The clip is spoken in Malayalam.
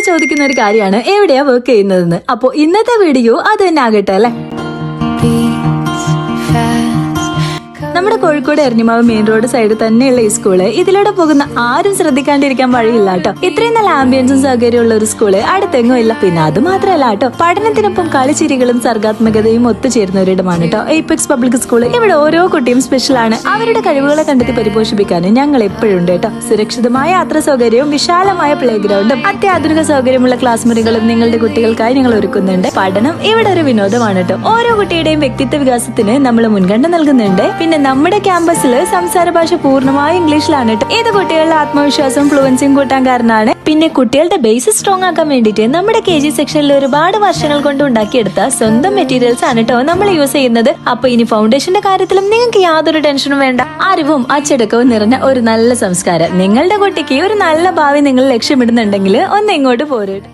ചോദിക്കുന്ന ഒരു കാര്യമാണ് എവിടെയാ വർക്ക് ചെയ്യുന്നതെന്ന്. അപ്പൊ ഇന്നത്തെ വീഡിയോ അത് തന്നെ ആകട്ടെ അല്ലെ. നമ്മുടെ Kozhikode Eranhimavu main road side തന്നെയുള്ള ഈ സ്കൂള് ഇതിലൂടെ പോകുന്ന ആരും ശ്രദ്ധിക്കാണ്ടിരിക്കാൻ വഴിയില്ല കേട്ടോ. ഇത്രയും നല്ല ആംബിയൻസും സൗകര്യമുള്ള ഒരു സ്കൂള് അടുത്തെങ്ങും ഇല്ല. പിന്നെ അത് മാത്രമല്ല കേട്ടോ, പഠനത്തിനൊപ്പം കളിച്ചിരികളും സർഗാത്മകതയും ഒത്തുചേരുന്ന ഒരിടമാണ് കേട്ടോ എയ്പെക്സ് പബ്ലിക് സ്കൂള്. ഇവിടെ ഓരോ കുട്ടിയും സ്പെഷ്യൽ ആണ്. അവരുടെ കഴിവുകളെ കണ്ടെത്തി പരിപോഷിപ്പിക്കാൻ ഞങ്ങൾ എപ്പോഴും ഉണ്ട് കേട്ടോ. സുരക്ഷിതമായ യാത്രാ സൗകര്യവും വിശാലമായ പ്ലേ ഗ്രൗണ്ടും അത്യാധുനിക സൗകര്യമുള്ള ക്ലാസ് മുറികളും നിങ്ങളുടെ കുട്ടികൾക്കായി ഞങ്ങൾ ഒരുക്കുന്നുണ്ട്. പഠനം ഇവിടെ ഒരു വിനോദമാണ് കേട്ടോ. ഓരോ കുട്ടിയുടെയും വ്യക്തിത്വ വികാസത്തിന് നമ്മൾ മുൻഗണന നൽകുന്നുണ്ട്. പിന്നെ നമ്മുടെ ക്യാമ്പസിൽ സംസാര ഭാഷ പൂർണ്ണമായി ഇംഗ്ലീഷിലാണ് കേട്ടോ. ഏത് കുട്ടികളുടെ ആത്മവിശ്വാസവും ഫ്ലുവൻസിയും കൂട്ടാൻ കാരണമാണ്. പിന്നെ കുട്ടികളുടെ ബേസ് സ്ട്രോങ് ആക്കാൻ വേണ്ടിയിട്ട് നമ്മുടെ KG സെക്ഷനിൽ ഒരുപാട് വർഷങ്ങൾ കൊണ്ട് ഉണ്ടാക്കിയെടുത്ത സ്വന്തം മെറ്റീരിയൽസ് ആണ് കേട്ടോ നമ്മൾ യൂസ് ചെയ്യുന്നത്. അപ്പൊ ഇനി ഫൗണ്ടേഷന്റെ കാര്യത്തിലും നിങ്ങൾക്ക് യാതൊരു ടെൻഷനും വേണ്ട. അറിവും അച്ചടക്കവും നിറഞ്ഞ ഒരു നല്ല സംസ്കാരം. നിങ്ങളുടെ കുട്ടിക്ക് ഒരു നല്ല ഭാവി നിങ്ങൾ ലക്ഷ്യമിടുന്നുണ്ടെങ്കിൽ ഒന്ന് ഇങ്ങോട്ട് പോരട്ടെ.